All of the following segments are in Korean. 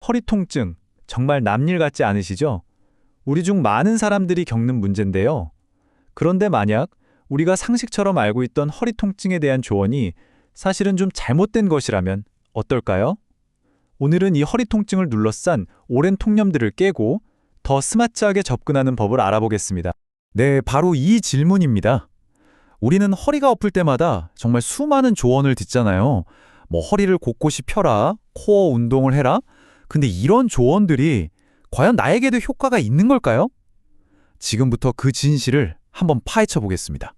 허리 통증, 정말 남일 같지 않으시죠? 우리 중 많은 사람들이 겪는 문제인데요. 그런데 만약 우리가 상식처럼 알고 있던 허리 통증에 대한 조언이 사실은 좀 잘못된 것이라면 어떨까요? 오늘은 이 허리 통증을 둘러싼 오랜 통념들을 깨고 더 스마트하게 접근하는 법을 알아보겠습니다. 네, 바로 이 질문입니다. 우리는 허리가 아플 때마다 정말 수많은 조언을 듣잖아요. 뭐 허리를 곳곳이 펴라, 코어 운동을 해라. 근데 이런 조언들이 과연 나에게도 효과가 있는 걸까요? 지금부터 그 진실을 한번 파헤쳐 보겠습니다.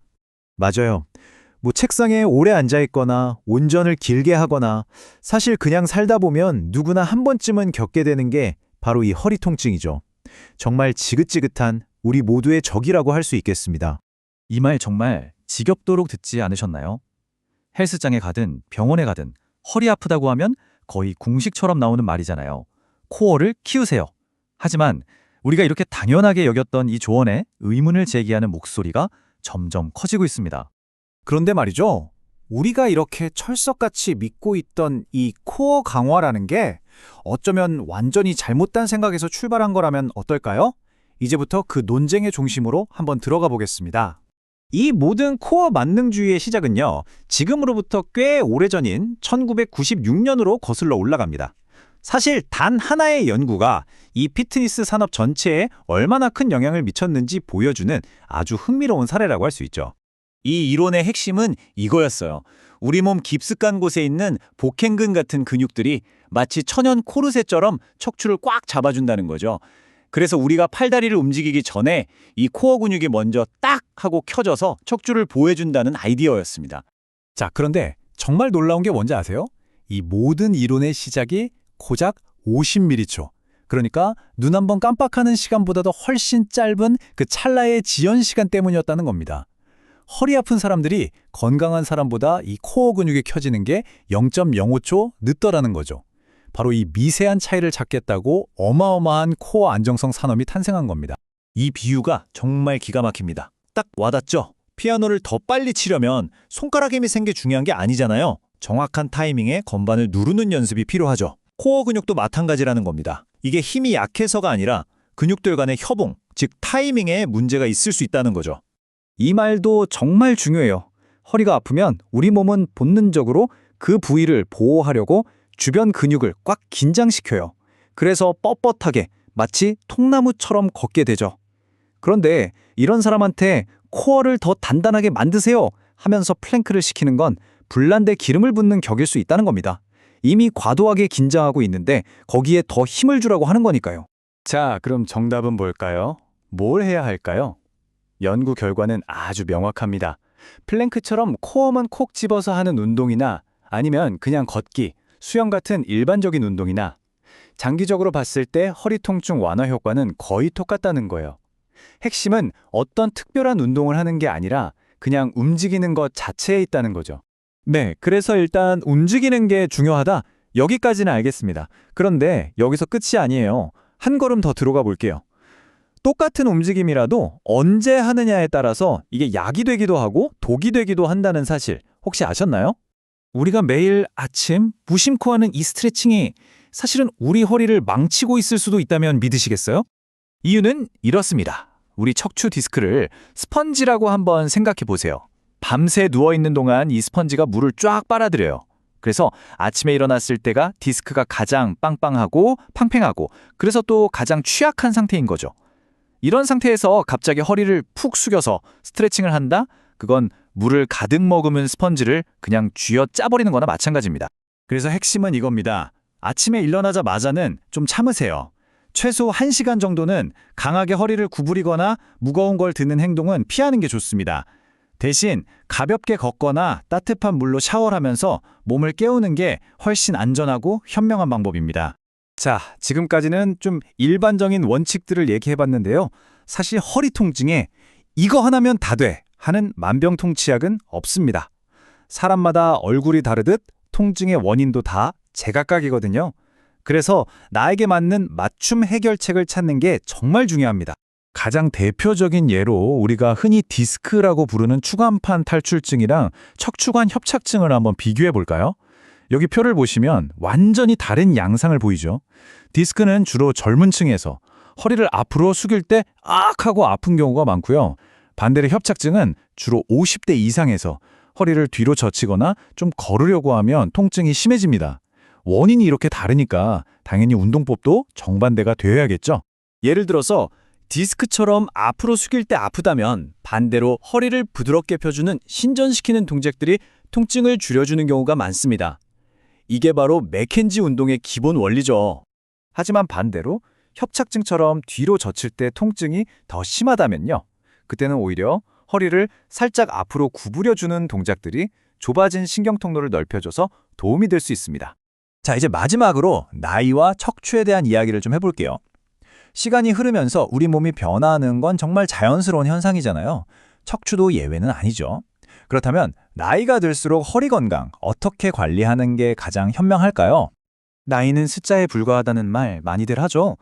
맞아요. 뭐 책상에 오래 앉아 있거나 운전을 길게 하거나 사실 그냥 살다 보면 누구나 한 번쯤은 겪게 되는 게 바로 이 허리 통증이죠. 정말 지긋지긋한 우리 모두의 적이라고 할 수 있겠습니다. 이 말 정말 지겹도록 듣지 않으셨나요? 헬스장에 가든 병원에 가든 허리 아프다고 하면 거의 공식처럼 나오는 말이잖아요. 코어를 키우세요. 하지만 우리가 이렇게 당연하게 여겼던 이 조언에 의문을 제기하는 목소리가 점점 커지고 있습니다. 그런데 말이죠. 우리가 이렇게 철석같이 믿고 있던 이 코어 강화라는 게 어쩌면 완전히 잘못된 생각에서 출발한 거라면 어떨까요? 이제부터 그 논쟁의 중심으로 한번 들어가 보겠습니다. 이 모든 코어 만능주의의 시작은요, 지금으로부터 꽤 오래전인 1996년으로 거슬러 올라갑니다. 사실 단 하나의 연구가 이 피트니스 산업 전체에 얼마나 큰 영향을 미쳤는지 보여주는 아주 흥미로운 사례라고 할 수 있죠. 이 이론의 핵심은 이거였어요. 우리 몸 깊숙한 곳에 있는 복행근 같은 근육들이 마치 천연 코르셋처럼 척추를 꽉 잡아준다는 거죠. 그래서 우리가 팔다리를 움직이기 전에 이 코어 근육이 먼저 딱 하고 켜져서 척추를 보호해준다는 아이디어였습니다. 자, 그런데 정말 놀라운 게 뭔지 아세요? 이 모든 이론의 시작이 고작 50m초. 그러니까 눈 한 번 깜빡하는 시간보다도 훨씬 짧은 그 찰나의 지연 시간 때문이었다는 겁니다. 허리 아픈 사람들이 건강한 사람보다 이 코어 근육이 켜지는 게 0.05초 늦더라는 거죠. 바로 이 미세한 차이를 찾겠다고 어마어마한 코어 안정성 산업이 탄생한 겁니다. 이 비유가 정말 기가 막힙니다. 딱 와닿죠? 피아노를 더 빨리 치려면 손가락 힘이 센 게 중요한 게 아니잖아요. 정확한 타이밍에 건반을 누르는 연습이 필요하죠. 코어 근육도 마찬가지라는 겁니다. 이게 힘이 약해서가 아니라 근육들 간의 협응, 즉 타이밍에 문제가 있을 수 있다는 거죠. 이 말도 정말 중요해요. 허리가 아프면 우리 몸은 본능적으로 그 부위를 보호하려고 주변 근육을 꽉 긴장시켜요. 그래서 뻣뻣하게 마치 통나무처럼 걷게 되죠. 그런데 이런 사람한테 코어를 더 단단하게 만드세요 하면서 플랭크를 시키는 건 불난데 기름을 붓는 격일 수 있다는 겁니다. 이미 과도하게 긴장하고 있는데 거기에 더 힘을 주라고 하는 거니까요. 자, 그럼 정답은 뭘까요? 뭘 해야 할까요? 연구 결과는 아주 명확합니다. 플랭크처럼 코어만 콕 집어서 하는 운동이나 아니면 그냥 걷기, 수영 같은 일반적인 운동이나 장기적으로 봤을 때 허리 통증 완화 효과는 거의 똑같다는 거예요. 핵심은 어떤 특별한 운동을 하는 게 아니라 그냥 움직이는 것 자체에 있다는 거죠. 네, 그래서 일단 움직이는 게 중요하다. 여기까지는 알겠습니다. 그런데 여기서 끝이 아니에요. 한 걸음 더 들어가 볼게요. 똑같은 움직임이라도 언제 하느냐에 따라서 이게 약이 되기도 하고 독이 되기도 한다는 사실 혹시 아셨나요? 우리가 매일 아침 무심코 하는 이 스트레칭이 사실은 우리 허리를 망치고 있을 수도 있다면 믿으시겠어요? 이유는 이렇습니다. 우리 척추 디스크를 스펀지라고 한번 생각해 보세요. 밤새 누워있는 동안 이 스펀지가 물을 쫙 빨아들여요. 그래서 아침에 일어났을 때가 디스크가 가장 빵빵하고 팡팽하고 그래서 또 가장 취약한 상태인 거죠. 이런 상태에서 갑자기 허리를 푹 숙여서 스트레칭을 한다? 그건 물을 가득 머금은 스펀지를 그냥 쥐어 짜버리는 거나 마찬가지입니다. 그래서 핵심은 이겁니다. 아침에 일어나자마자는 좀 참으세요. 최소 1시간 정도는 강하게 허리를 구부리거나 무거운 걸 드는 행동은 피하는 게 좋습니다. 대신 가볍게 걷거나 따뜻한 물로 샤워를 하면서 몸을 깨우는 게 훨씬 안전하고 현명한 방법입니다. 자, 지금까지는 좀 일반적인 원칙들을 얘기해봤는데요. 사실 허리 통증에 이거 하나면 다 돼 하는 만병통치약은 없습니다. 사람마다 얼굴이 다르듯 통증의 원인도 다 제각각이거든요. 그래서 나에게 맞는 맞춤 해결책을 찾는 게 정말 중요합니다. 가장 대표적인 예로 우리가 흔히 디스크라고 부르는 추간판 탈출증이랑 척추관 협착증을 한번 비교해 볼까요? 여기 표를 보시면 완전히 다른 양상을 보이죠. 디스크는 주로 젊은 층에서 허리를 앞으로 숙일 때 악 하고 아픈 경우가 많고요. 반대로 협착증은 주로 50대 이상에서 허리를 뒤로 젖히거나 좀 걸으려고 하면 통증이 심해집니다. 원인이 이렇게 다르니까 당연히 운동법도 정반대가 되어야겠죠. 예를 들어서 디스크처럼 앞으로 숙일 때 아프다면 반대로 허리를 부드럽게 펴주는 신전시키는 동작들이 통증을 줄여주는 경우가 많습니다. 이게 바로 맥켄지 운동의 기본 원리죠. 하지만 반대로 협착증처럼 뒤로 젖힐 때 통증이 더 심하다면요. 그때는 오히려 허리를 살짝 앞으로 구부려주는 동작들이 좁아진 신경통로를 넓혀줘서 도움이 될 수 있습니다. 자, 이제 마지막으로 나이와 척추에 대한 이야기를 좀 해볼게요. 시간이 흐르면서 우리 몸이 변화하는 건 정말 자연스러운 현상이잖아요. 척추도 예외는 아니죠. 그렇다면 나이가 들수록 허리 건강 어떻게 관리하는 게 가장 현명할까요? 나이는 숫자에 불과하다는 말 많이들 하죠.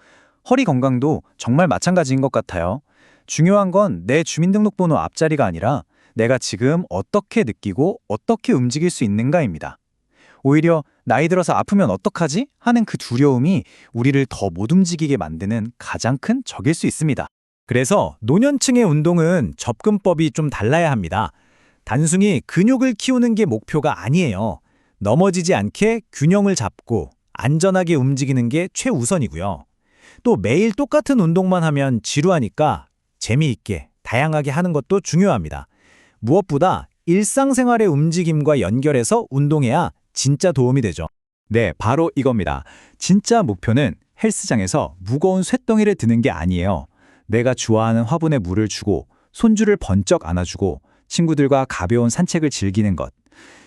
허리 건강도 정말 마찬가지인 것 같아요. 중요한 건 내 주민등록번호 앞자리가 아니라 내가 지금 어떻게 느끼고 어떻게 움직일 수 있는가입니다. 오히려 나이 들어서 아프면 어떡하지? 하는 그 두려움이 우리를 더 못 움직이게 만드는 가장 큰 적일 수 있습니다. 그래서 노년층의 운동은 접근법이 좀 달라야 합니다. 단순히 근육을 키우는 게 목표가 아니에요. 넘어지지 않게 균형을 잡고 안전하게 움직이는 게 최우선이고요. 또 매일 똑같은 운동만 하면 지루하니까 재미있게 다양하게 하는 것도 중요합니다. 무엇보다 일상생활의 움직임과 연결해서 운동해야 진짜 도움이 되죠. 네, 바로 이겁니다. 진짜 목표는 헬스장에서 무거운 쇳덩이를 드는 게 아니에요. 내가 좋아하는 화분에 물을 주고 손주를 번쩍 안아주고 친구들과 가벼운 산책을 즐기는 것.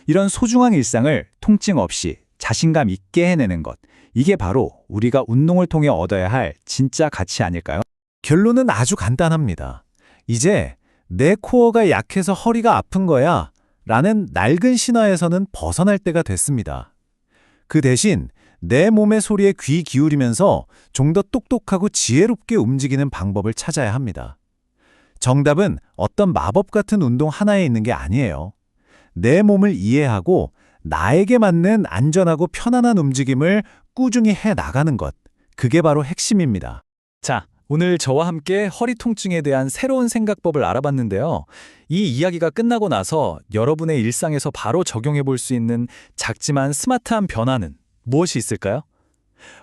이런 소중한 일상을 통증 없이 자신감 있게 해내는 것. 이게 바로 우리가 운동을 통해 얻어야 할 진짜 가치 아닐까요? 결론은 아주 간단합니다. 이제 내 코어가 약해서 허리가 아픈 거야 라는 낡은 신화에서는 벗어날 때가 됐습니다. 그 대신 내 몸의 소리에 귀 기울이면서 좀 더 똑똑하고 지혜롭게 움직이는 방법을 찾아야 합니다. 정답은 어떤 마법 같은 운동 하나에 있는 게 아니에요. 내 몸을 이해하고 나에게 맞는 안전하고 편안한 움직임을 꾸준히 해 나가는 것. 그게 바로 핵심입니다. 자, 오늘 저와 함께 허리 통증에 대한 새로운 생각법을 알아봤는데요. 이 이야기가 끝나고 나서 여러분의 일상에서 바로 적용해 볼 수 있는 작지만 스마트한 변화는 무엇이 있을까요?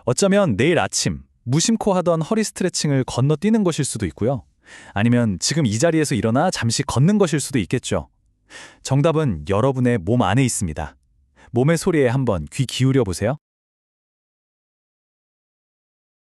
어쩌면 내일 아침 무심코 하던 허리 스트레칭을 건너뛰는 것일 수도 있고요. 아니면 지금 이 자리에서 일어나 잠시 걷는 것일 수도 있겠죠. 정답은 여러분의 몸 안에 있습니다. 몸의 소리에 한번 귀 기울여 보세요.